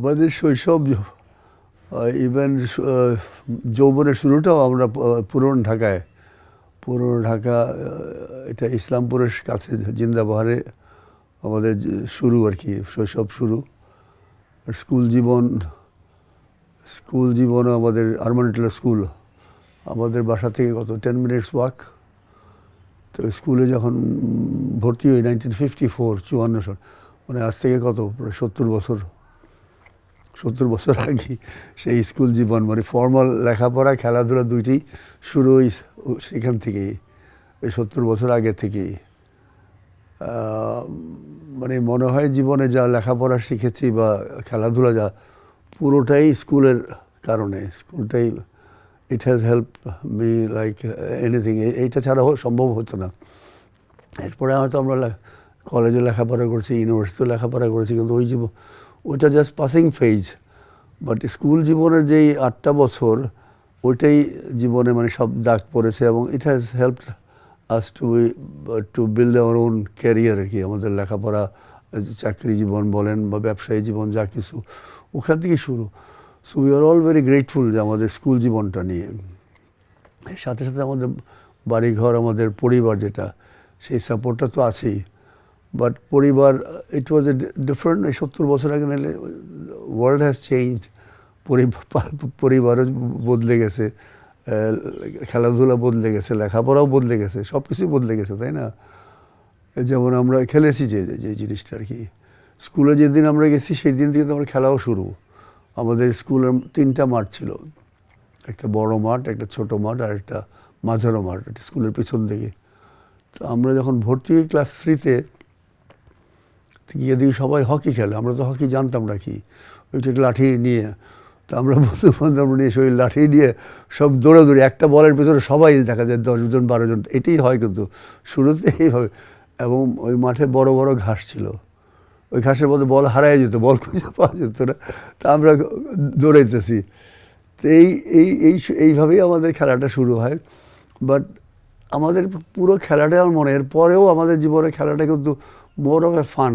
আমাদের শৈশব ইভেন যৌবনের শুরুটাও আমরা পুরনো ঢাকা এটা ইসলামপুরের কাছে জিন্দাবাহারে আমাদের শুরু আর কি, শৈশব শুরু। আর স্কুল জীবনও আমাদের আরমানিটোলা স্কুল আমাদের বাসা থেকে কত 10 মিনিটস ওয়াক। তো স্কুলে যখন ভর্তি হই 1954, 54 সাল, মানে আজ থেকে কত প্রায় 70 বছর আগে সেই স্কুল জীবন, মানে ফর্মাল লেখাপড়া খেলাধুলা দুইটি শুরু সেখান থেকেই, এই 70 বছর আগে থেকেই। মানে মনে হয় জীবনে যা লেখাপড়া শিখেছি বা খেলাধুলা যা, পুরোটাই স্কুলের কারণে। স্কুলটাই it has help me like anything. এইটা ছাড়া সম্ভব হতো না। এরপরে হয়তো আমরা কলেজে লেখাপড়া করছি, ইউনিভার্সিটিতে লেখাপড়া করেছি, কিন্তু ওইটা just passing phase. But school জীবনের যেই 8টা বছর, ওইটাই জীবনে মানে সব দাগ পড়েছে, এবং it has helped us to build our own career আর কি। আমাদের লেখাপড়া, চাকরি জীবন বলেন বা ব্যবসায়ী জীবন, যা কিছু ওখান থেকে শুরু। So we are all very grateful যে আমাদের স্কুল জীবনটা নিয়ে। সাথে সাথে আমাদের বাড়িঘর, আমাদের পরিবার যেটা, সেই সাপোর্টটা তো আছেই। বাট পরিবার, ইট ওয়াজ এ ডিফারেন্ট। 70 বছর আগে নাহলে ওয়ার্ল্ড হ্যাজ চেঞ্জড। পরিবারও বদলে গেছে, খেলাধুলা বদলে গেছে, লেখাপড়াও বদলে গেছে, সব কিছুই বদলে গেছে, তাই না? যেমন আমরা খেলেছি যে জিনিসটা আর কি, স্কুলে যেদিন আমরা গেছি সেই দিন থেকে তো আমার খেলাও শুরু। আমাদের স্কুলের 3টা মাঠ ছিল, একটা বড় মাঠ, একটা ছোট মাঠ, আর একটা মাঝারো মাঠ, একটা স্কুলের পিছন দিকে। তো আমরা যখন ভর্তি হই ক্লাস 3-তে, গিয়ে দেখি সবাই হকি খেলে। আমরা তো হকি জানতাম না কি, ওইটা লাঠি নিয়ে। তো আমরা বন্ধু বান্ধব নিয়ে সেই লাঠি নিয়ে সব দৌড়াদৌড়ি, একটা বলের পেছনে সবাই দেখা যায় 10 জন 12 জন, এটাই হয় কিন্তু শুরুতে এইভাবে। এবং ওই মাঠে বড় বড় ঘাস ছিল, ওই ঘাসের মধ্যে বল হারাই যেত, বল খুঁজে পাওয়া যেত না। তা আমরা দৌড়াইতেছি। তো এইভাবেই আমাদের খেলাটা শুরু হয়। বাট আমাদের পুরো খেলাটাই আমার মনে, এর পরেও আমাদের জীবনে খেলাটা কিন্তু মোর অফ এ ফান,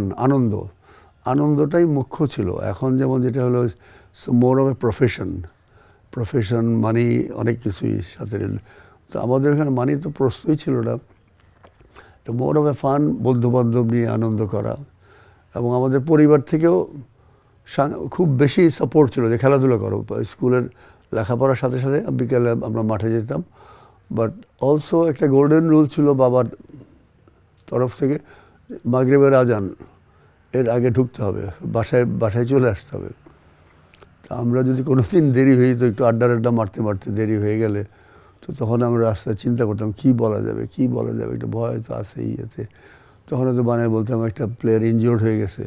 আনন্দটাই মুখ্য ছিল। এখন যেমন যেটা হলো মোর অফ এ প্রফেশন, মানি অনেক কিছুই সাথে। তো আমাদের এখানে মানি তো প্রশ্নই ছিল না। মোর অফ এ ফান, বন্ধুবান্ধব নিয়ে আনন্দ করা। এবং আমাদের পরিবার থেকেও খুব বেশি সাপোর্ট ছিল যে খেলাধুলা করো। স্কুলের লেখাপড়ার সাথে সাথে বিকেলে আমরা মাঠে যেতাম। বাট অলসো একটা গোল্ডেন রুল ছিল বাবার তরফ থেকে, মাগরিবের আজান এর আগে ঢুকতে হবে, বাসায় চলে আসতে হবে। তা আমরা যদি কোনো দিন দেরি হয়ে যেত, একটু আড্ডা মারতে দেরি হয়ে গেলে, তো তখন আমরা রাস্তায় চিন্তা করতাম কী বলা যাবে, একটু ভয় তো আসেই এতে। তখন হয়তো বানায় বলতাম একটা প্লেয়ার ইনজিওর্ড হয়ে গেছে।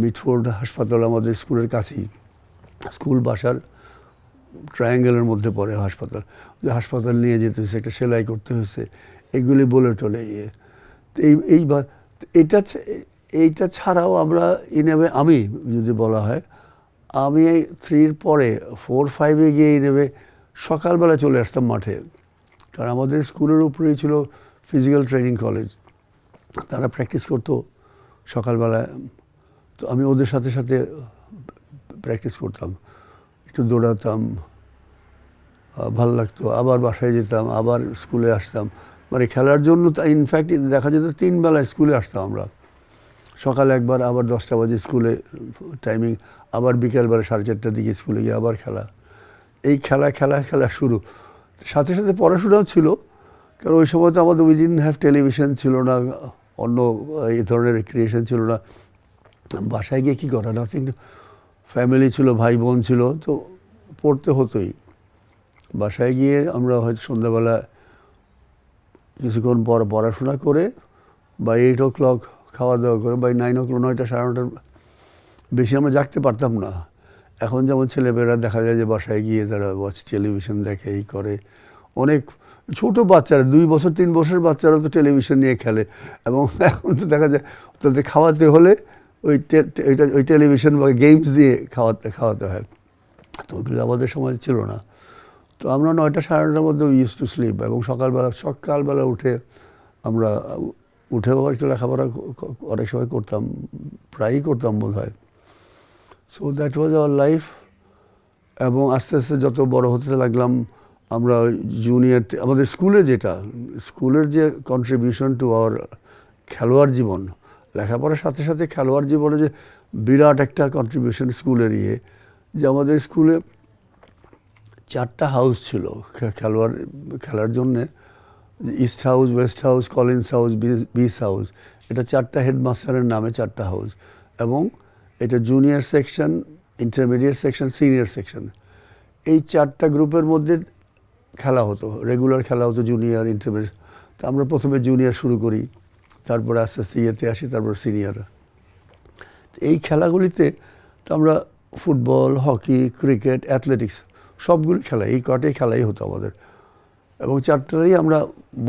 মিটফোর্ড হাসপাতাল আমাদের স্কুলের কাছেই, স্কুল বাসার ট্রায়াঙ্গেলের মধ্যে পড়ে হাসপাতাল, যে হাসপাতাল নিয়ে যেতে হয়েছে, একটা সেলাই করতে হয়েছে, এগুলি বলে টলে তো এইটা ছাড়াও আমরা আমি যদি বলা হয়, আমি 3-র পরে 4-5-এ গিয়ে সকালবেলা চলে আসতাম মাঠে। কারণ আমাদের স্কুলের উপরেই ছিল ফিজিক্যাল ট্রেনিং কলেজ, তারা প্র্যাকটিস করতো সকালবেলায়। তো আমি ওদের সাথে সাথে প্র্যাকটিস করতাম, একটু দৌড়াতাম, ভালো লাগতো। আবার বাসায় যেতাম, আবার স্কুলে আসতাম, মানে খেলার জন্য। ইনফ্যাক্ট দেখা যেত 3 বেলায় স্কুলে আসতাম আমরা, সকালে একবার, আবার 10টা বাজে স্কুলে টাইমিং, আবার বিকেলবেলা 4:30টার দিকে স্কুলে গিয়ে আবার খেলা। এই খেলা শুরু। সাথে সাথে পড়াশোনাও ছিল, কারণ ওই সময় তো আমাদের উই ডিডন্ট হ্যাভ টেলিভিশন ছিল না, অন্য এই ধরনের রিক্রিয়েশন ছিল না। বাসায় গিয়ে কী করা, নাথিং, ফ্যামিলি ছিল, ভাই বোন ছিল, তো পড়তে হতোই। বাসায় গিয়ে আমরা হয়তো সন্ধ্যাবেলা কিছুক্ষণ পর পড়াশোনা করে, বা 8 o'clock খাওয়া দাওয়া করে, বা 9 o'clock, 9টা 9:30টার বেশি আমরা জাগতে পারতাম না। এখন যেমন ছেলেমেয়েরা দেখা যায় যে বাসায় গিয়ে তারা টেলিভিশন দেখে, এই করে। অনেক ছোট বাচ্চারা, 2 বছর 3 বছরের বাচ্চারা তো টেলিভিশন নিয়ে খেলে। এবং এখন তো দেখা যায় তাদের খাওয়াতে হলে ওই টেলিভিশন বা গেমস দিয়ে খাওয়াতে হয়। তো ওগুলো আমাদের সমাজ ছিল না। তো আমরা 9টা 9:30টার মধ্যে ইউজ টু স্লিপ। এবং সকালবেলা উঠেও একটু লেখাপড়া অনেক সময় করতাম, প্রায়ই করতাম বোধ হয়। So that was our life. এবং আস্তে আস্তে যত বড় হতে লাগলাম আমরা জুনিয়র, আমাদের স্কুলের যে কন্ট্রিবিউশন টু আওয়ার খেলোয়াড় জীবন, লেখাপড়ার সাথে সাথে খেলোয়াড় জীবনে যে বিরাট একটা কন্ট্রিবিউশন স্কুলের যে আমাদের স্কুলে 4টা হাউস ছিল খেলার জন্যে, east house, West house, Collins house, বিস হাউস। এটা 4টা হেডমাস্টারের নামে 4টা হাউস, এবং এটা junior section, intermediate section, senior section. এই 4টা গ্রুপের মধ্যে খেলা হতো, রেগুলার খেলা হতো, জুনিয়র, ইন্টারমিডিয়েট। তো আমরা প্রথমে জুনিয়র শুরু করি, তারপরে আস্তে আস্তে ইয়েতে আসি, তারপর সিনিয়র। এই খেলাগুলিতে তো আমরা ফুটবল, হকি, ক্রিকেট, অ্যাথলেটিক্স সবগুলি খেলা, এই কটাই খেলাই হতো আমাদের। এবং 4টাতেই আমরা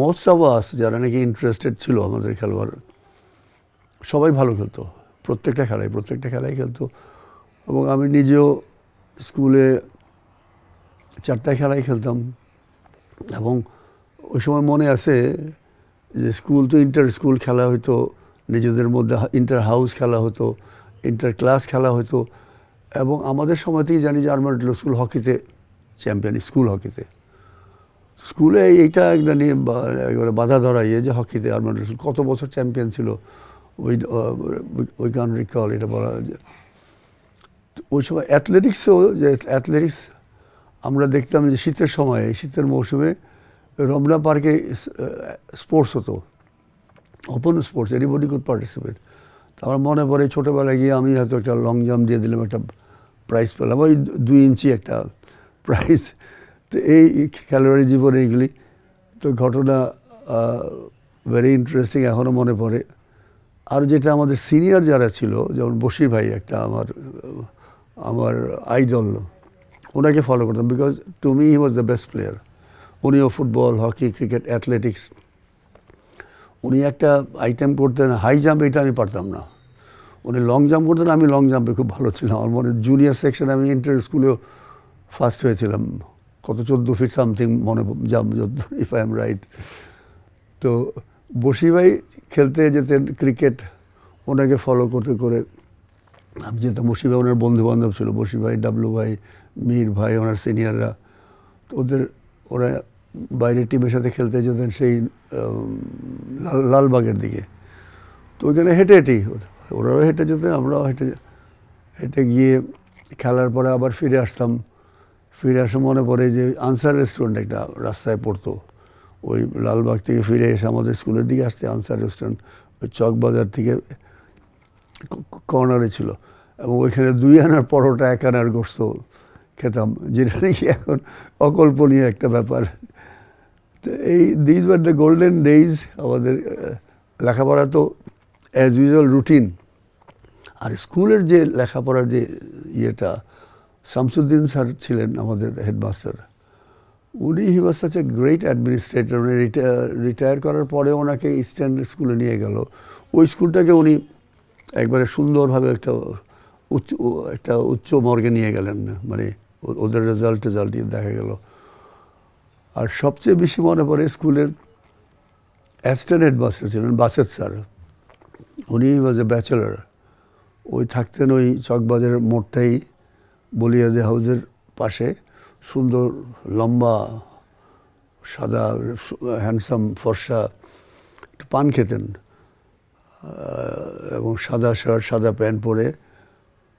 মোস্ট অফ আস যারা নাকি ইন্টারেস্টেড ছিল আমাদের খেলোয়াড়, সবাই ভালো খেলতো, প্রত্যেকটা খেলাই খেলতো। এবং আমি নিজেও স্কুলে 4টা খেলাই খেলতাম। এবং ওই সময় মনে আছে যে স্কুল তো ইন্টার স্কুল খেলা হতো, নিজেদের মধ্যে ইন্টার হাউস খেলা হতো, ইন্টার ক্লাস খেলা হতো। এবং আমাদের সময় থেকেই জানি যে আর্মান্ডেল স্কুল হকিতে চ্যাম্পিয়ন, স্কুল হকিতে। স্কুলে এইটা একটা নিয়ে একেবারে বাধা ধরা যে হকিতে আর্মান্ডেল স্কুল কত বছর চ্যাম্পিয়ন ছিল, ওই ক্যান রিকল, এটা বলা যায়। ওই সময় অ্যাথলেটিক্স আমরা দেখতাম যে শীতের মৌসুমে রমনা পার্কে স্পোর্টস হতো, open sports, anybody could participate. তো আমার মনে পড়ে ছোটোবেলায় গিয়ে আমি হয়তো একটা লং জাম্প দিয়ে দিলাম, একটা প্রাইজ পেলাম, ওই 2 ইঞ্চি একটা প্রাইজ। তো এই খেলোয়াড়ি জীবনে এইগুলি তো ঘটনা ভেরি ইন্টারেস্টিং, এখনও মনে পড়ে। আর যেটা আমাদের সিনিয়র যারা ছিল, যেমন বশির ভাই একটা আমার আইডল, ওনাকে ফলো করতাম, because to me he was the best player. উনিও ফুটবল, হকি, ক্রিকেট, অ্যাথলেটিক্স। উনি একটা আইটেম করতেন হাই জাম্প, এটা আমি পারতাম না। উনি লং জাম্প করতেন, আমি লং জাম্পে খুব ভালো ছিলাম। আমার মনে জুনিয়র সেকশনে আমি ইন্টার স্কুলেও ফার্স্ট হয়েছিলাম, কত 14 ফিট সামথিং মনে jump, if I am right. তো বশি ভাই খেলতে যেতেন ক্রিকেট, ওনাকে ফলো করতে করে আমি যেতাম। বশি ভাই ওনার বন্ধুবান্ধব ছিল, বশি ভাই, ডাবলু ভাই, মীর ভাই, ওনার সিনিয়ররা। তো ওরা বাইরের টিমের সাথে খেলতে যেতেন সেই লালবাগের দিকে। তো ওইখানে ওরাও হেঁটে যেতেন, আমরাও হেঁটে গিয়ে খেলার পরে আবার ফিরে আসতাম। ফিরে আসে মনে পড়ে যে আনসার রেস্টুরেন্ট একটা রাস্তায় পড়তো, ওই লালবাগ থেকে ফিরে এসে আমাদের স্কুলের দিকে আসতে আনসার রেস্টুরেন্ট ওই চকবাজার থেকে কর্নারে ছিল। এবং ওইখানে 2 আনার পরোটা, 1 আনার গোস্ত খেতাম, যেটা নাকি এখন অকল্পনীয় একটা ব্যাপার। তো these war the golden days. আমাদের লেখাপড়া তো অ্যাজ ইউজুয়াল রুটিন। আর স্কুলের যে লেখাপড়ার যে ইয়েটা, শামসুদ্দিন স্যার ছিলেন আমাদের headmaster. He was such a great administrator. উনি রিটায়ার করার পরে ওনাকে ইস্টার্ন স্কুলে নিয়ে গেল। ওই স্কুলটাকে উনি একবারে সুন্দরভাবে একটা উচ্চ মর্গে নিয়ে গেলেন, মানে ওদের রেজাল্ট দেখা গেল। আর সবচেয়ে বেশি মনে পড়ে স্কুলের অ্যাসিস্ট্যান্ট হেডমাস্টার ছিলেন বাসেত স্যার। উনি ওয়াজ এ ব্যাচেলার। ওই থাকতেন ওই চকবাজারের মোড়টাই, বলিয়াদি হাউসের পাশে, সুন্দর লম্বা সাদা হ্যান্ডসাম ফর্সা, একটু পান খেতেন এবং সাদা শার্ট, সাদা প্যান্ট পরে।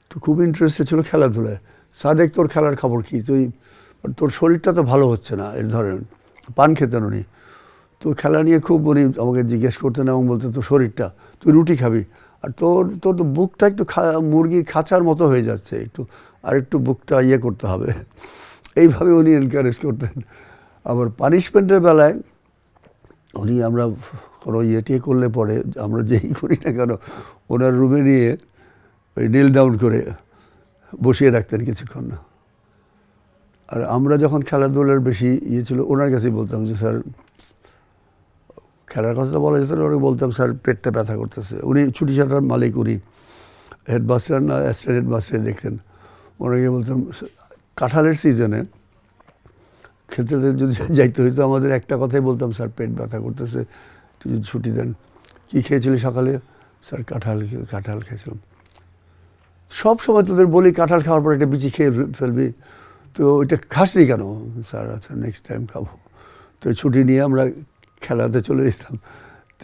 তো খুব ইন্টারেস্টেড ছিল খেলাধুলায়। সাদেক, তোর খেলার খবর কী, তোর শরীরটা তো ভালো হচ্ছে না, এর ধরেন পান খেতেন উনি। তো খেলা নিয়ে খুব উনি আমাকে জিজ্ঞেস করতেন এবং বলতেন, তোর শরীরটা, তুই রুটি খাবি, আর তোর তো বুকটা একটু মুরগির খাঁচার মতো হয়ে যাচ্ছে, একটু বুকটা করতে হবে। এইভাবে উনি এনকারেজ করতেন। আবার পানিশমেন্টের বেলায় আমরা কোনো করলে পরে, আমরা যেই করি না কেন, ওনার রুমে নিয়ে ওই নীল ডাউন করে বসিয়ে রাখতেন কিছুক্ষণ। আর আমরা যখন খেলাধুলার বেশি ছিল, ওনার কাছেই বলতাম যে স্যার, খেলার কথাটা বলা যেত না, ওনাকে বলতাম স্যার পেটটা ব্যথা করতেছে। উনি ছুটি ছাটার মালিক, উনি হেডমাস্টার না অ্যাসিস্ট্যান্ট হেডমাস্টারে দেখতেন। ওনাকে বলতাম, কাঁঠালের সিজনে খেলতে যদি যাইতে হইতো, আমাদের একটা কথাই বলতাম, স্যার পেট ব্যথা করতেছে, একটু যদি ছুটি দেন। কী খেয়েছিলি সকালে? স্যার কাঁঠাল খেয়েছিলাম। সব সময় তোদের বলি কাঁঠাল খাওয়ার পর একটা বিচি খেয়ে ফেলবি, তো ওইটা খাসনি কেন? স্যার আচ্ছা নেক্সট টাইম খাবো। তো ছুটি নিয়ে আমরা খেলাতে চলে যেতাম।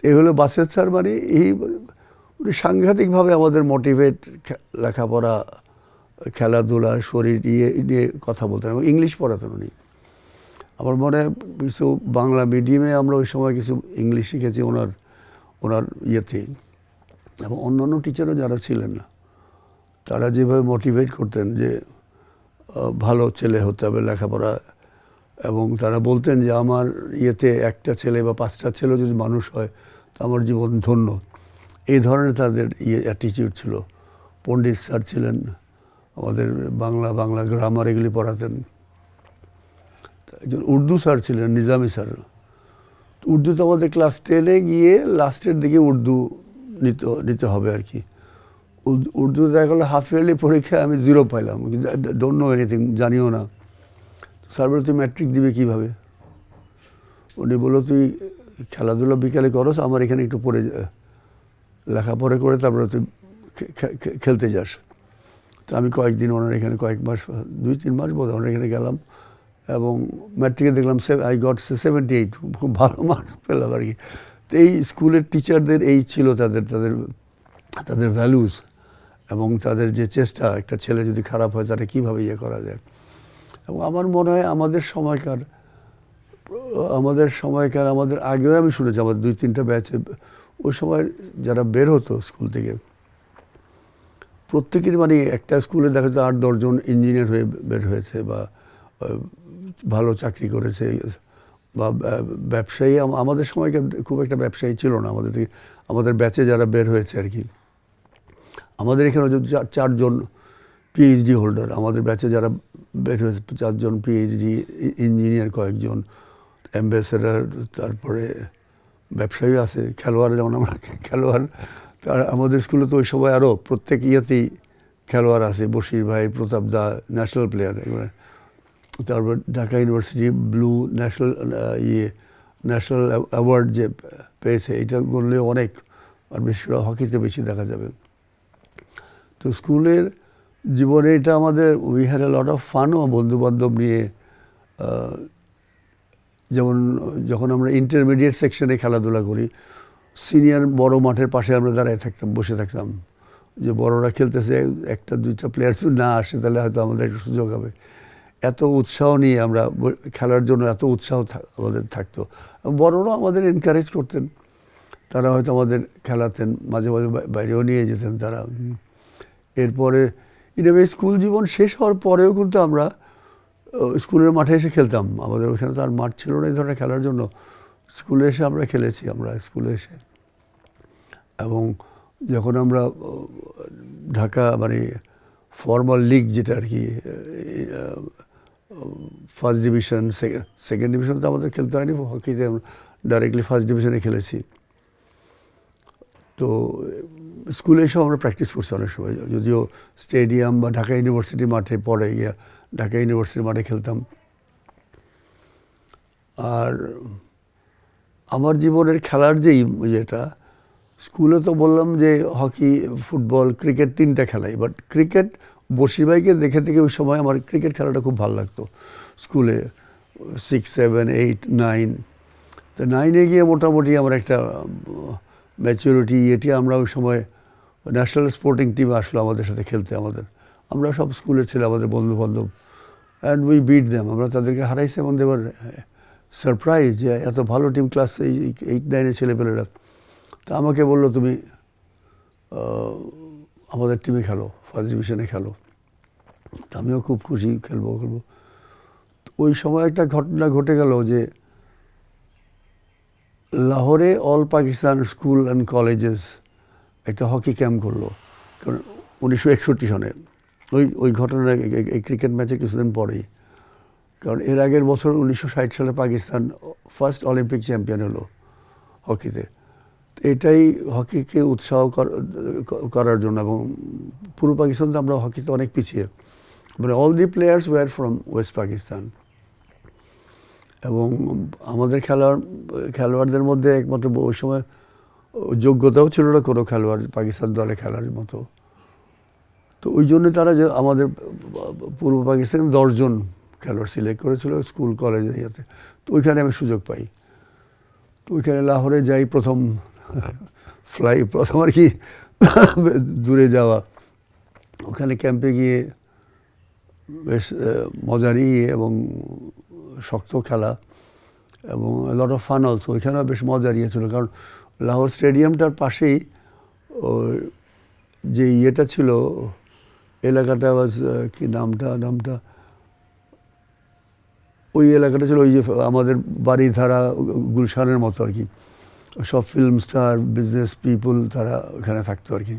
এই হলো বাসের স্যার, মানে এই উনি সাংঘাতিকভাবে আমাদের মোটিভেট, লেখাপড়া, খেলাধুলা, শরীর নিয়ে কথা বলতেন এবং ইংলিশ পড়াতেন উনি। আমার মনে হয় কিছু বাংলা মিডিয়ামে আমরা ওই সময় কিছু ইংলিশ শিখেছি ওনার ইয়েতেই। এবং অন্যান্য টিচারও যারা ছিলেন না, তারা যেভাবে মোটিভেট করতেন যে ভালো ছেলে হতে হবে লেখাপড়া, এবং তারা বলতেন যে আমার ইয়েতে একটা ছেলে বা 5টা ছেলে যদি মানুষ হয় তো আমার জীবন ধন্য। এই ধরনের তাদের অ্যাটিটিউড ছিল। পণ্ডিত স্যার ছিলেন, আমাদের বাংলা গ্রামার এগুলি পড়াতেন। একজন উর্দু স্যার ছিলেন, নিজামি স্যার। উর্দু তো আমাদের ক্লাস 10-এ গিয়ে লাস্টের দিকে উর্দু নিতে হবে আর কি। উর্দু দেখা গেলো হাফ ইয়ারলি পরীক্ষায় আমি 0 পাইলাম, ডোন্ট নো এনিথিং, জানিও না। স্যার বলে তুই ম্যাট্রিক দিবি কীভাবে? উনি বললো তুই খেলাধুলা বিকালে করস, আমার এখানে একটু পড়ে লেখাপড়া করে তারপরে তুই খেলতে যাস। তো আমি কয়েকদিন ওনার এখানে কয়েক মাস, 2-3 মাস বোধ ওনার এখানে গেলাম, এবং ম্যাট্রিকে দেখলাম আই গট 78, খুব ভালো মার্কস পেলাম আর কি। তো এই স্কুলের টিচারদের এই ছিল তাদের ভ্যালুস এবং তাদের যে চেষ্টা, একটা ছেলে যদি খারাপ হয় তাহলে কীভাবে ইয়ে করা যায়। এবং আমার মনে হয় আমাদের সময়কার আমাদের আগেও আমি শুনেছি, আমাদের 2-3টা ব্যাচে ওই সময় যারা বের হতো স্কুল থেকে, প্রত্যেকের মানে একটা স্কুলে দেখা যায় 8-10 জন ইঞ্জিনিয়ার হয়ে বের হয়েছে বা ভালো চাকরি করেছে বা ব্যবসায়ী। আমাদের সময়কার খুব একটা ব্যবসায়ী ছিল না আমাদের ব্যাচে যারা বের হয়েছে আর কি। আমাদের এখানে 4 জন পিএইচডি হোল্ডার, আমাদের ব্যাচে যারা বের হয়েছে 4 জন পিএইচডি ইঞ্জিনিয়ার, কয়েকজন অ্যাম্বাসেডার, তারপরে ব্যবসায়ী আছে, খেলোয়াড়, যেমন আমরা খেলোয়াড়। তার আমাদের স্কুলে তো ওই সময় আরও প্রত্যেক ইয়েতেই খেলোয়াড় আছে, বশির ভাই, প্রতাপ দা, ন্যাশনাল প্লেয়ার এগুলো। তারপর Dhaka university blue national award যে পেয়েছে, এটা বললে অনেক, আর বেশি করে হকিতে বেশি দেখা যাবে। তো স্কুলের জীবনে এটা আমাদের we had a lot of ফানও বন্ধুবান্ধব নিয়ে। যেমন যখন আমরা ইন্টারমিডিয়েট সেকশনে খেলাধুলা করি, সিনিয়র বড় মাঠের পাশে আমরা দাঁড়ায় থাকতাম, বসে থাকতাম, যে বড়রা খেলতেছে, 1-2টা প্লেয়ার যদি না আসে তাহলে হয়তো আমাদের একটু সুযোগ হবে। এত উৎসাহ নিয়ে আমরা খেলার জন্য এত উৎসাহ আমাদের থাকতো। বড়রাও আমাদের এনকারেজ করতেন, তারা হয়তো আমাদের খেলাতেন, মাঝে মাঝে বাইরেও নিয়ে যেতেন তারা। এরপরে ইনভাবে স্কুল জীবন শেষ হওয়ার পরেও কিন্তু আমরা স্কুলের মাঠে এসে খেলতাম। আমাদের ওখানে তো আর মাঠ ছিল না এই ধরনের খেলার জন্য। স্কুলে এসে আমরা খেলেছি, আমরা স্কুলে এসে। এবং যখন আমরা ঢাকা মানে ফর্মাল লিগ যেটা আর কি, ফার্স্ট ডিভিশন, সেকেন্ড ডিভিশন তো আমাদের খেলতে হয়নি, হকিতে ডাইরেক্টলি ফার্স্ট ডিভিশনে খেলেছি। তো স্কুলে এসেও আমরা প্র্যাকটিস করছি অনেক সময়, যদিও স্টেডিয়াম বা ঢাকা ইউনিভার্সিটি মাঠে পরে গিয়ে ঢাকা ইউনিভার্সিটির মাঠে খেলতাম। আর আমার জীবনের খেলার যে ইয়েটা, স্কুলে তো বললাম যে হকি, ফুটবল, ক্রিকেট 3টা খেলাই, বাট ক্রিকেট বশির ভাইকে দেখে থেকে ওই সময় আমার ক্রিকেট খেলাটা খুব ভালো লাগতো। স্কুলে 6, 7, 8, 9, তো 9-এ গিয়ে মোটামুটি আমার একটা ম্যাচুরিটি এটি, আমরা ওই সময় ন্যাশনাল স্পোর্টিং টিম আসলো আমাদের সাথে খেলতে। আমরা সব স্কুলের ছেলে, আমাদের বন্ধুবান্ধব, অ্যান্ড উই বিট দেম, আমরা তাদেরকে হারাইছি। এবং দেবার সারপ্রাইজ যে এত ভালো টিম, ক্লাস 8, 9-এর ছেলেপেলেরা। তা আমাকে বললো তুমি আমাদের টিমে খেলো, ফার্স্ট ডিভিশনে খেলো। আমিও খুব খুশি, খেলবো। ওই সময় একটা ঘটনা ঘটে গেল যে লাহোরে all Pakistan school and colleges একটা হকি ক্যাম্প করলো, কারণ 1961 সনে। ওই ঘটনা, এই ক্রিকেট ম্যাচে কিছুদিন পরেই, কারণ এর আগের বছর 1960 সালে পাকিস্তান ফার্স্ট অলিম্পিক চ্যাম্পিয়ন হলো হকিতে। এটাই হকিকে উৎসাহ করার জন্য, এবং পুরো পাকিস্তান তো আমরা হকিতে অনেক পিছিয়ে, মানে all the players were from West Pakistan. এবং আমাদের খেলোয়াড়দের মধ্যে একমাত্র ওই সময় যোগ্যতাও ছিল না কোনো খেলোয়াড় পাকিস্তান দলে খেলার মতো। তো ওই জন্য তারা যে আমাদের পূর্ব পাকিস্তান 10 জন খেলোয়াড় সিলেক্ট করেছিল স্কুল কলেজে ইয়েতে। তো ওইখানে আমি সুযোগ পাই। তো ওইখানে লাহোরে যাই প্রথম আর কি দূরে যাওয়া। ওখানে ক্যাম্পে গিয়ে বেশ মজারই এবং শক্ত খেলা এবং লট অফ ফান অলসো। ওইখানেও বেশ মজার ছিল, কারণ লাহোর স্টেডিয়ামটার পাশেই যে ইয়েটা ছিল, এলাকাটা কি নামটা ওই এলাকাটা ছিল ওই যে আমাদের বাড়িধারা গুলশানের মতো আর কি, সব ফিল্ম স্টার বিজনেস পিপুল তারা ওখানে থাকতো আর কি,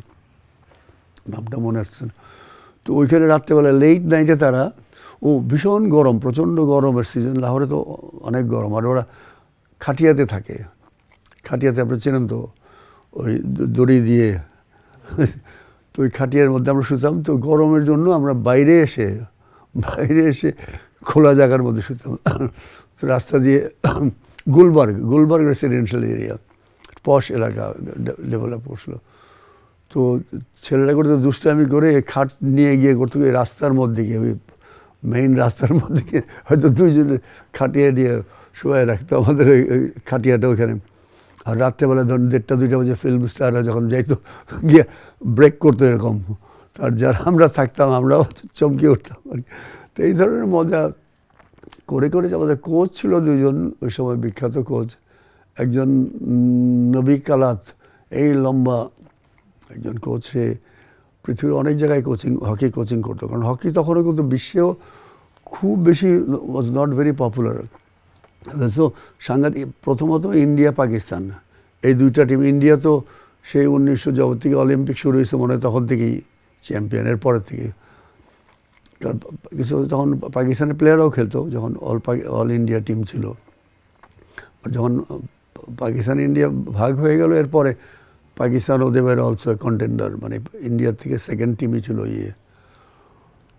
নামটা মনে আসছে না। তো ওইখানে রাত্রেবেলা লেট নাইটে তারা ভীষণ গরম, প্রচণ্ড গরমের সিজন, লাহোরে তো অনেক গরম, আর ওরা খাটিয়াতে থাকে। খাটিয়াতে আপনি চেনেন তো, ওই দড়ি দিয়ে তো ওই খাটিয়ার মধ্যে আমরা শুতাম। তো গরমের জন্য আমরা বাইরে এসে খোলা জায়গার মধ্যে শুতাম। তো রাস্তা দিয়ে গুলবার্গ রেসিডেন্সিয়াল এরিয়া, পশ এলাকা ডেভেলপ করছিল। তো ছেলেরা করতে দুষ্টামি করে খাট নিয়ে গিয়ে করতে গিয়ে রাস্তার মধ্যে গিয়ে, ওই মেইন রাস্তার মধ্যে গিয়ে হয়তো দুইজনে খাটিয়ে নিয়ে শোয়াই রাখতো আমাদের ওই খাটিয়াটা ওখানে। আর রাত্রেবেলা ধরুন 1:30-2টা বাজে ফিল্ম স্টাররা যখন যাইতো গিয়ে ব্রেক করতো এরকম, আর যারা আমরা থাকতাম আমরাও চমকে উঠতাম আর কি। তো এই ধরনের মজা করে আমাদের কোচ ছিল 2জন ওই সময় বিখ্যাত কোচ। একজন নবী কালাত, এই লম্বা একজন কোচ, সে পৃথিবীর অনেক জায়গায় হকি কোচিং করতো, কারণ হকি তখনও কিন্তু বিশ্বেও খুব বেশি was not very popular. So সাংঘাতিক, প্রথমত ইন্ডিয়া পাকিস্তান এই দুইটা টিম। ইন্ডিয়া তো সেই 1900 যখন থেকে অলিম্পিক শুরু হয়েছে মনে হয় তখন থেকেই চ্যাম্পিয়নের পরের থেকে। কারণ কিছু তখন পাকিস্তানের প্লেয়াররাও খেলতো যখন অল ইন্ডিয়া টিম ছিল। যখন পাকিস্তান ইন্ডিয়া ভাগ হয়ে গেল এরপরে পাকিস্তান ও দেবের অলসো কন্টেন্ডার, মানে ইন্ডিয়ার থেকে সেকেন্ড টিমই ছিল ইয়ে।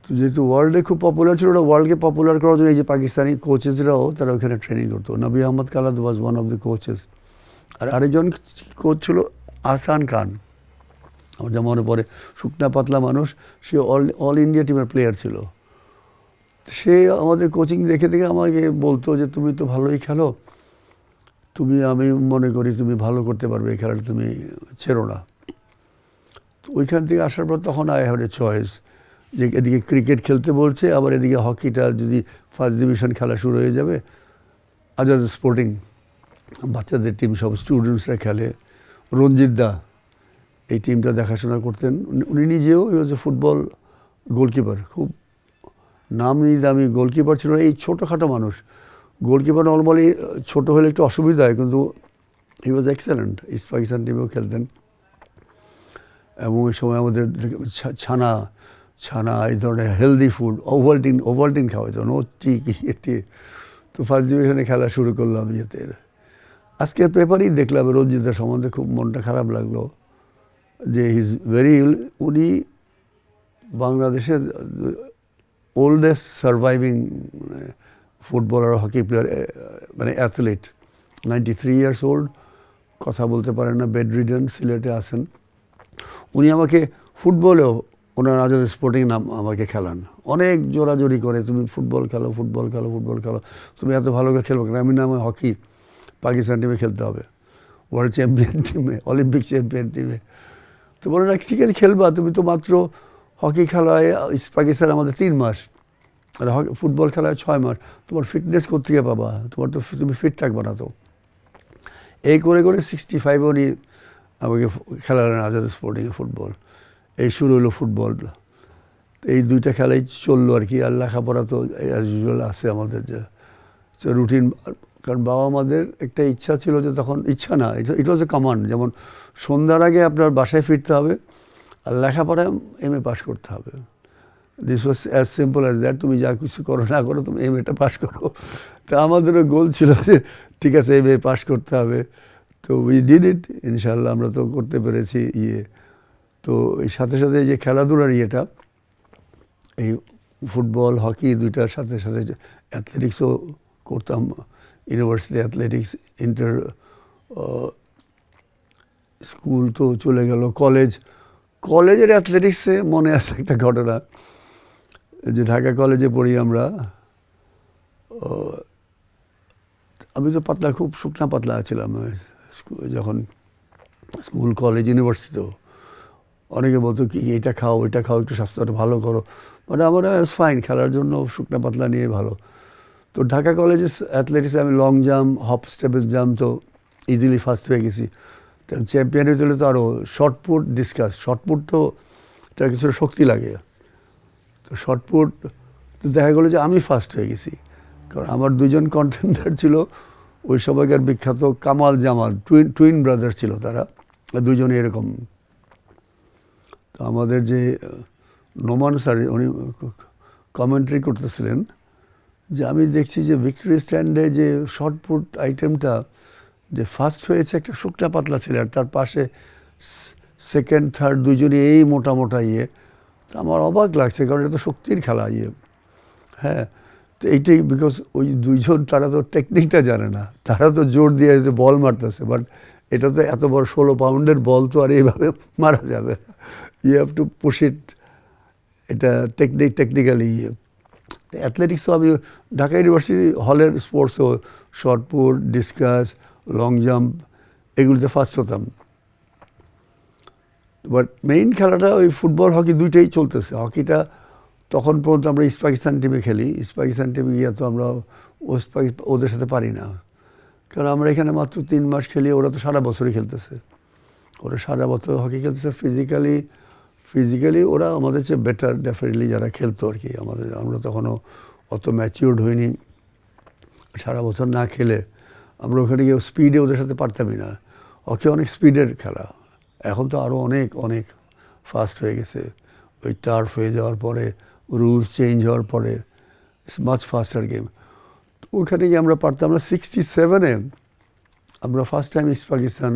তো যেহেতু ওয়ার্ল্ডে খুব পপুলার ছিল, ওটা ওয়ার্ল্ডকে পপুলার করার জন্য এই যে পাকিস্তানি কোচেসরাও তারা ওখানে ট্রেনিং করতো। নবী আহমদ কালাদ was one of the coaches. আর আরেকজন কোচ ছিল আহসান খান, আমার যা মনে পড়ে, শুকনা পাতলা মানুষ, সে অল ইন্ডিয়া টিমের প্লেয়ার ছিল। সে আমাদের কোচিং দেখে আমাকে বলতো যে তুমি তো ভালোই খেলো, আমি মনে করি তুমি ভালো করতে পারবে এই খেলাটা, তুমি ছেড়ো না। তো ওইখান থেকে আসার পর তখন আই হ্যাড এ চয়েস, যে এদিকে ক্রিকেট খেলতে বলছে, আবার এদিকে হকিটা যদি ফার্স্ট ডিভিশন খেলা শুরু হয়ে যাবে। আজাদ স্পোর্টিং বাচ্চাদের টিম, সব স্টুডেন্টসরা খেলে। রঞ্জিত দা এই টিমটা দেখাশোনা করতেন। উনি নিজেও ওয়াজ এ ফুটবল গোলকিপার, খুব নামি দামি গোলকিপার ছিল। এই ছোটোখাটো মানুষ, গোলকিপার নর্মালি ছোট হলে একটু অসুবিধা হয়, কিন্তু হি ওয়াজ এক্সেলেন্ট। ইস্ট পাকিস্তান টিমেও খেলতেন। এবং ওই সময় আমাদের ছানা এই ধরনের হেলদি ফুড, ওভালটিন খাওয়াইতো, নো টি। তো ফার্স্ট ডিভিশনে খেলা শুরু করলাম ইয়েতে। আজকের পেপারেই দেখলাম রঞ্জিতের সম্বন্ধে, খুব মনটা খারাপ লাগলো যে উনি বাংলাদেশের oldest surviving footballer, hockey player, মানে অ্যাথলিট, 93 ইয়ার্স ওল্ড, কথা বলতে পারেন না, বেড রিডেন, সিলেটে আছেন। উনি আমাকে ফুটবলেও, ওনার আজাদ স্পোর্টিং নাম আমাকে খেলান, অনেক জোরাজোরি করে, তুমি ফুটবল খেলো, তুমি এত ভালো করে খেলবো কেন? আমি নামে হকি পাকিস্তান টিমে খেলতে হবে, ওয়ার্ল্ড চ্যাম্পিয়ন টিমে, অলিম্পিক চ্যাম্পিয়ন টিমে। তো বলে না, ঠিক আছে খেলবা, তুমি তো মাত্র হকি খেলায় ইস্ট পাকিস্তান আমাদের 3 মাস, আর ফুটবল খেলায় 6 মাস, তোমার ফিটনেস কোত্থেকে পাবা? তুমি ফিট থাকবা না তো। এই করে 65 উনি আমাকে খেলালেন আজাদ স্পোর্টিংয়ে ফুটবল। এই শুরু হলো ফুটবল। এই দুইটা খেলাই চললো আর কি। আর লেখাপড়া তো অ্যাজ ইউজুয়াল আছে আমাদের, যে রুটিন। কারণ বাবা আমাদের একটা ইচ্ছা ছিল, যে তখন ইচ্ছা না, ইট ওয়াজ এ কমান্ড, যেমন সন্ধ্যার আগে আপনার বাসায় ফিরতে হবে আর লেখাপড়ায় MA পাস করতে হবে। This was as simple as that. তুমি যা কিছু করো না করো, তুমি MAটা পাস করো। তো আমাদেরও গোল ছিল যে ঠিক আছে MA পাস করতে হবে। তো উই ডিড ইট, ইনশাল্লাহ আমরা তো করতে পেরেছি ইয়ে। তো এই সাথে এই যে খেলাধুলার ইয়েটা, এই ফুটবল হকি দুইটার সাথে অ্যাথলেটিক্সও করতাম। ইউনিভার্সিটি অ্যাথলেটিক্স, স্কুল তো চলে গেল, কলেজ কলেজের অ্যাথলেটিক্সে মনে আছে একটা ঘটনা, যে ঢাকা কলেজে পড়ি আমরা, আমি তো পাতলা, খুব শুকনা পাতলা ছিলাম যখন স্কুল কলেজ ইউনিভার্সিটিতেও। অনেকে বলতো কি এটা খাও ওইটা খাও, একটু স্বাস্থ্যটা ভালো করো, মানে আমার ফাইন, খেলার জন্য শুকনা পাতলা নিয়ে ভালো। তো ঢাকা কলেজে অ্যাথলেটিক্সে আমি লং জাম্প, হপ স্টেপের জাম্প তো ইজিলি ফার্স্ট হয়ে গেছি। চ্যাম্পিয়ন হতে হলে তো আরও শর্টপুট, ডিসকাস। শর্টপুট তো এটা কিছুটা শক্তি লাগে, তো শর্টপুট তো দেখা গেলো যে আমি ফার্স্ট হয়ে গেছি, কারণ আমার দুজন কন্টেন্ডার ছিল ওই সময়কার বিখ্যাত কামাল জামাল, টুইন ব্রাদার ছিল তারা দুজনে এরকম। তো আমাদের যে নোমান স্যার, উনি কমেন্ট্রি করতেছিলেন যে আমি দেখছি যে ভিক্টোরি স্ট্যান্ডে যে শর্টপুট আইটেমটা যে ফার্স্ট হয়েছে একটা শুকনা পাতলা ছিল, আর তার পাশে সেকেন্ড থার্ড দুজনে এই মোটা মোটা ইয়ে। তো আমার অবাক লাগছে, কারণ এটা তো শক্তির খেলা ইয়ে। হ্যাঁ, তো এইটাই, বিকজ ওই দুইজন তারা তো টেকনিকটা জানে না, তারা তো জোর দিয়ে বল মারতেছে, বাট এটা তো এত বড় 16 পাউন্ডের বল তো আর এইভাবে মারা যাবে, ইউ হ্যাভ টু পুশ ইট, এটা টেকনিক্যালি ইয়ে। অ্যাথলেটিক্সও আমি ঢাকা ইউনিভার্সিটি হলের স্পোর্টসও শর্টপুট, ডিসকাস, লং জাম্প এগুলিতে ফার্স্ট হতাম। বাট মেইন খেলাটা ওই ফুটবল, হকি দুইটাই চলতেছে। হকিটা তখন পর্যন্ত আমরা ইস্ট পাকিস্তান টিমে খেলি, ইস্ট পাকিস্তান টিমে গিয়ে তো আমরা ওদের সাথে পারি না, কারণ আমরা এখানে মাত্র 3 মাস খেলি, ওরা তো সারা বছরই খেলতেছে, ওরা সারা বছর হকি খেলতেছে। ফিজিক্যালি ওরা আমাদের চেয়ে বেটার ডেফিনেটলি যারা খেলতো আর কি। আমরা তখনও অত ম্যাচিউরড হইনি, সারা বছর না খেলে আমরা ওখানে গিয়ে স্পিডে ওদের সাথে পারতামই না। হকি অনেক স্পিডের খেলা, এখন তো আরও অনেক অনেক ফাস্ট হয়ে গেছে। ওই টার্ফ হয়ে যাওয়ার পরে, রুলস চেঞ্জ হওয়ার পরে, ইটস মাচ ফাস্টার গেম। ওখানে গিয়ে আমরা পারতাম না। 67-এ আমরা first time east Pakistan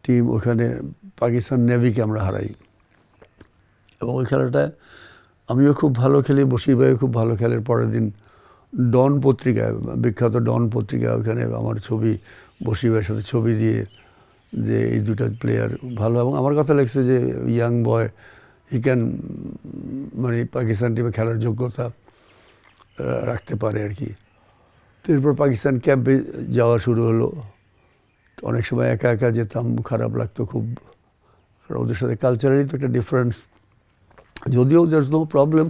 team, ওখানে পাকিস্তান নেভিকে আমরা হারাই, এবং ওই খেলাটায় আমিও খুব ভালো খেলি, বশির ভাইও খুব ভালো খেলের। পরের দিন ডন পত্রিকায়, বিখ্যাত ডন পত্রিকায়, ওখানে আমার ছবি, বশির ভাইয়ের সাথে ছবি দিয়ে যে এই দুটা প্লেয়ার ভালো, এবং আমার কথা লেগেছে যে ইয়াং বয়, হি ক্যান, মানে পাকিস্তান টিমে খেলার যোগ্যতা রাখতে পারে আর কি। তো এরপর পাকিস্তান ক্যাম্পে যাওয়া শুরু হলো। অনেক সময় একা একা যেতাম, খারাপ লাগতো খুব, ওদের সাথে কালচারালি তো একটা ডিফারেন্স, যদিও দের নো প্রবলেম,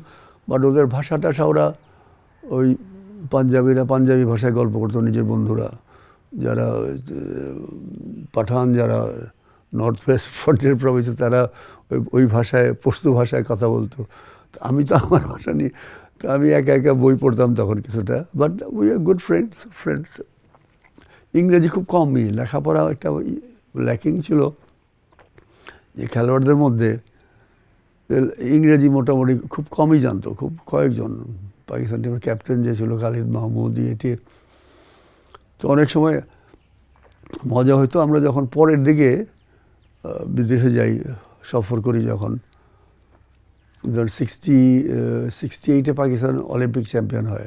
বাট ওদের ভাষাটা ওরা ওই পাঞ্জাবি ভাষায় গল্প করতো নিজের বন্ধুরা, যারা পাঠান, যারা নর্থ ওয়েস্ট ফ্রন্টিয়ার প্রভিন্সে, তারা ওই ভাষায়, পশতু ভাষায় কথা বলতো। তো আমি তো আমার ভাষা নিয়ে, তো আমি একা একা বই পড়তাম তখন কিছুটা, but we are good friends. ইংরেজি খুব কমই, লেখাপড়া একটা ল্যাকিং ছিল, যে খেলোয়াড়দের মধ্যে ইংরেজি মোটামুটি খুব কমই জানতো, খুব কয়েকজন। পাকিস্তান টিমের ক্যাপ্টেন যে ছিল খালিদ মাহমুদ, এটি। তো অনেক সময় মজা হয়তো, আমরা যখন পরের দিকে বিদেশে যাই, সফর করি যখন, 68-এ পাকিস্তান অলিম্পিক চ্যাম্পিয়ন হয়,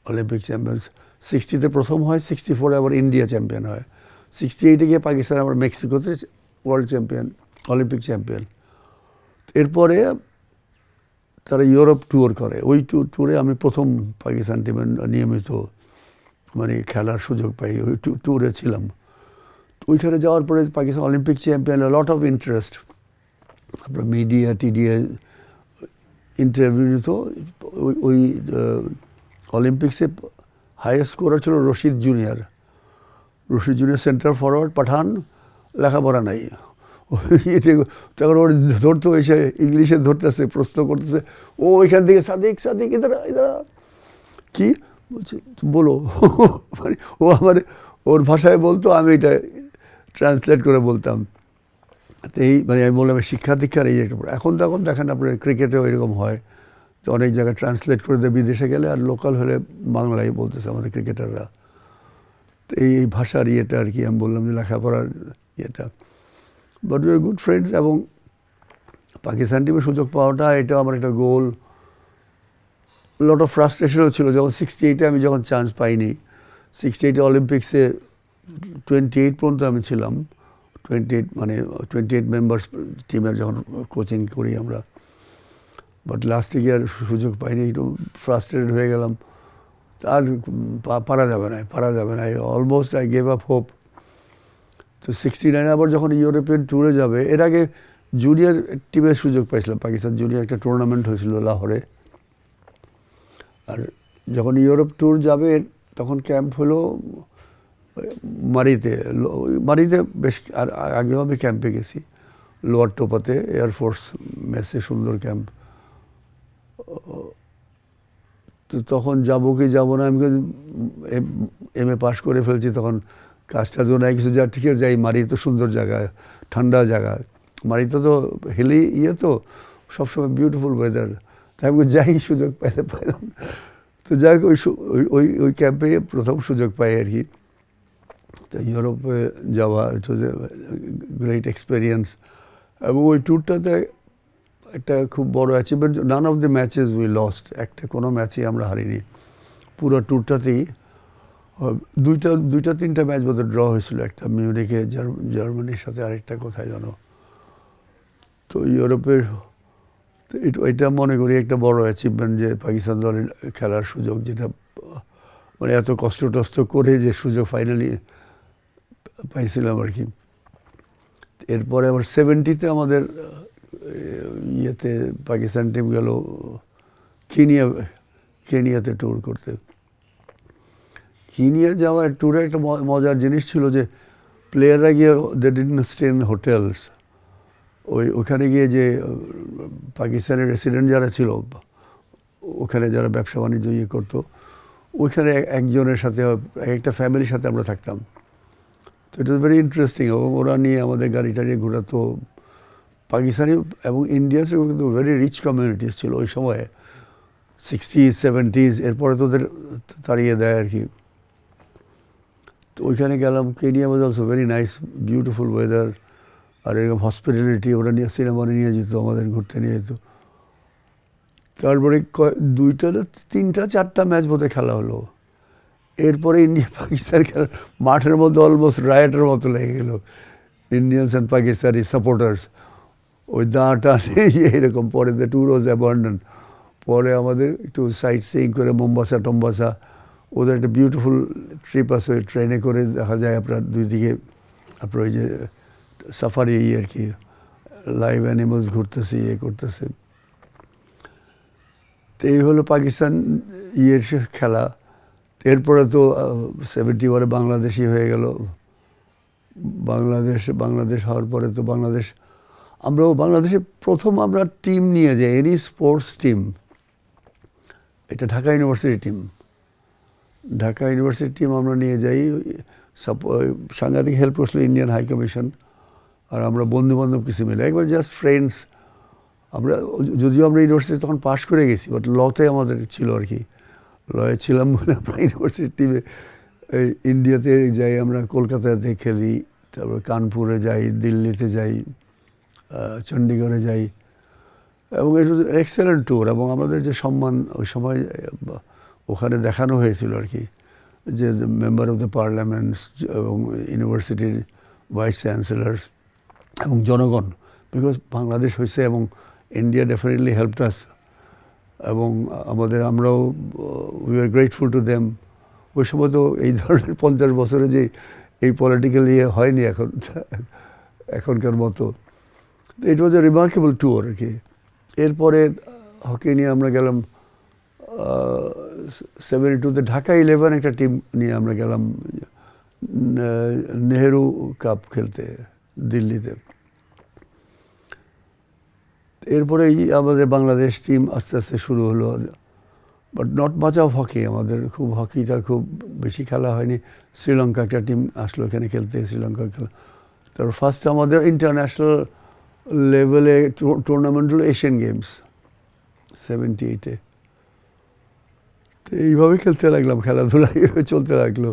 অলিম্পিক চ্যাম্পিয়ন 60-তে প্রথম হয়, 64-এ আবার ইন্ডিয়া চ্যাম্পিয়ন হয়, 68-এ গিয়ে পাকিস্তান আবার মেক্সিকোতে ওয়ার্ল্ড চ্যাম্পিয়ন, অলিম্পিক চ্যাম্পিয়ন। এরপরে তারা ইউরোপ ট্যুর করে, ওই ট্যুরে আমি প্রথম পাকিস্তান টিমের নিয়মিত মানে খেলার সুযোগ পাই, ওই ট্যুরে ছিলাম। ওইখানে যাওয়ার পরে Pakistan Olympic champion, lot of interest, আপনার টিডিয়া ইন্টারভিউ নিত। ওই অলিম্পিক্সে হাইয়েস্ট স্কোরার ছিল রশিদ জুনিয়র সেন্টার ফরওয়ার্ড, পাঠান, লেখাপড়া নাই। তখন ওর ধরতো, এসে ইংলিশে ধরতেছে, প্রশ্ন করতেছে, ও ওইখান থেকে সাদিক ইদারা কি বলছে বলো, মানে ও আমার ওর ভাষায় বলতো, আমি এটা ট্রান্সলেট করে বলতাম। তো এই মানে আমি বললাম শিক্ষা দীক্ষার এই একটা। এখন দেখেন আপনার ক্রিকেটেও এরকম হয়, তো অনেক জায়গায় ট্রান্সলেট করে দেয় বিদেশে গেলে, আর লোকাল হলে বাংলায় বলতেছে আমাদের ক্রিকেটাররা। তো এই ভাষার ইয়েটা আর কি, আমি বললাম যে লেখাপড়ার ইয়েটা। But we are good friends, এবং পাকিস্তান টিমে সুযোগ পাওয়াটা এটা আমার একটা গোল। লট অফ ফ্রাস্ট্রেশনও ছিল যখন 68-এ আমি যখন চান্স পাইনি। 68-এ অলিম্পিক্সে 28 পর্যন্ত আমি ছিলাম, 28 মানে 28 মেম্বার্স টিমের যখন কোচিং করি আমরা, বাট লাস্টে গিয়ে আর সুযোগ পাইনি, একটু ফ্রাস্ট্রেটেড হয়ে গেলাম। আর পারা যাবে না, almost I gave up hope. তো 69 আবার যখন ইউরোপিয়ান ট্যুরে যাবে, এর আগে জুনিয়র টিমের সুযোগ পাইছিলাম, পাকিস্তান জুনিয়র একটা টুর্নামেন্ট হয়েছিল লাহোরে। আর যখন ইউরোপ ট্যুর যাবে তখন ক্যাম্প হলো মারিতে বেশ, আর আগেও আমি ক্যাম্পে গেছি, লোয়ার টোপাতে এয়ারফোর্স মেসে, সুন্দর ক্যাম্প। তো তখন যাবো কি যাবো না, আমি MA পাস করে ফেলছি, তখন কাজটা তো নাই কিছু, যা ঠিক আছে যাই, মারি তো সুন্দর জায়গা, ঠান্ডা জায়গা, মারিতে তো হিলি তো সবসময় বিউটিফুল ওয়েদার, তাই আমি যাই, সুযোগ পাইলাম। তো যাই হোক ওই ক্যাম্পে প্রথম সুযোগ পাই আর কি। তো ইউরোপে যাওয়া, ইট ওয়াজ এ গ্রেট এক্সপিরিয়েন্স। এবং ওই ট্যুরটাতে একটা খুব বড় achievement, none of the matches we lost, কোনো ম্যাচই আমরা হারিনি পুরো ট্যুরটাতেই। দুইটা তিনটা ম্যাচ বোধহয় ড্র হয়েছিল, একটা মিউনিকে জার্মানির সাথে, আরেকটা কোথায় জানো। তো ইউরোপের এটা মনে করি একটা বড় অ্যাচিভমেন্ট, যে পাকিস্তান দলের খেলার সুযোগ, যেটা মানে এত কষ্ট টষ্ট করে যে সুযোগ ফাইনালি পাইছিলাম আর কি। এরপরে আবার 70-তে আমাদের ইয়েতে পাকিস্তান টিম গেল কেনিয়াতে ট্যুর করতে। কেনিয়া যাওয়ার ট্যুরে একটা মজার জিনিস ছিল যে প্লেয়াররা গিয়ে they didn't stay in hotels, ওখানে গিয়ে যে পাকিস্তানের রেসিডেন্ট যারা ছিল, ওখানে যারা ব্যবসা বাণিজ্য করতো, ওইখানে একজনের সাথে, একটা ফ্যামিলির সাথে আমরা থাকতাম। তো ইট ওয়াজ ভেরি ইন্টারেস্টিং। এবং ওরা নিয়ে আমাদের গাড়ি টাড়ি ঘোরাতো। পাকিস্তানি এবং ইন্ডিয়াস কিন্তু ভেরি রিচ কমিউনিটিস ছিল ওই সময়ে, 60s 70s, এরপরে তো ওদের তাড়িয়ে দেয় আর কি। তো ওইখানে গেলাম। Kenya was also very nice, beautiful weather, আর এরকম হসপিটালিটি, ওরা নিয়ে সিনেমা নিয়ে যেত, আমাদের ঘুরতে নিয়ে যেত। তারপরে 2-3-4টা ম্যাচ বোধহয় খেলা হলো। এরপরে ইন্ডিয়া পাকিস্তান খেলা, মাঠের মধ্যে অলমোস্ট রায়টের মতো লেগে গেল, ইন্ডিয়ানস অ্যান্ড পাকিস্তানি সাপোর্টার্স, ওই টানে এরকম। পরে দ্য ট্যুর ওয়াজ অ্যাবান্ডন। পরে আমাদের একটু সাইট সিইং করে মোম্বাসা, ওদের একটা বিউটিফুল ট্রিপ আছে, ওই ট্রেনে করে দেখা যায় আপনার দুই দিকে আপনার ওই যে সাফারি আর কি, লাইভ অ্যানিমালস ঘুরতেছে, করতেছে। তো এই হলো পাকিস্তান খেলা। এরপরে তো 71-এ বাংলাদেশই হয়ে গেল। বাংলাদেশ হওয়ার পরে তো বাংলাদেশে প্রথম আমরা টিম নিয়ে যাই, এনি স্পোর্টস টিম, এটা ঢাকা ইউনিভার্সিটি টিম আমরা নিয়ে যাই। সাংঘাতিক হেল্প করছিল ইন্ডিয়ান হাই কমিশন, আর আমরা বন্ধুবান্ধব কিছু মিলে, একবার জাস্ট ফ্রেন্ডস। যদিও আমরা ইউনিভার্সিটি তখন পাশ করে গেছি, বাট লতে আমাদের ছিল আর কি, লয়ে ছিলাম বলে আমরা ইউনিভার্সিটি টিমে ইন্ডিয়াতে যাই, আমরা কলকাতাতে খেলি, তারপর কানপুরে যাই, দিল্লিতে যাই, চণ্ডীগড়ে যাই। এবং এটা এক্সেলেন্ট ট্যুর। এবং আমাদের যে সম্মান ওই সময় ওখানে দেখানো হয়েছিল আর কি, যে মেম্বার অফ দ্য পার্লামেন্টস এবং ইউনিভার্সিটির ভাইস চ্যান্সেলার্স এবং জনগণ, বিকজ বাংলাদেশ হয়েছে এবং ইন্ডিয়া ডেফিনেটলি হেল্পড আস। এবং আমরাও we are grateful to them. ওই সময় তো এই ধরনের 50 বছরে যে এই পলিটিক্যাল হয়নি এখনকার মতো। ইট ওয়াজ এ রিমার্কেবল ট্যুর আর কি। এরপরে হকি নিয়ে আমরা গেলাম 72-তে ঢাকা 11 একটা টিম নিয়ে আমরা গেলাম নেহেরু কাপ খেলতে দিল্লিতে। এরপরে আমাদের বাংলাদেশ টিম আস্তে আস্তে শুরু হলো, but not much of hockey. আমাদের হকিটা খুব বেশি খেলা হয়নি। শ্রীলঙ্কা একটা টিম আসলো এখানে খেলতে, শ্রীলঙ্কা খেলা। তারপর ফার্স্ট আমাদের ইন্টারন্যাশনাল লেভেলে টুর্নামেন্ট হলো এশিয়ান গেমস 78-এ। তো এইভাবে খেলতে লাগলাম, খেলাধুলা চলতে লাগলো।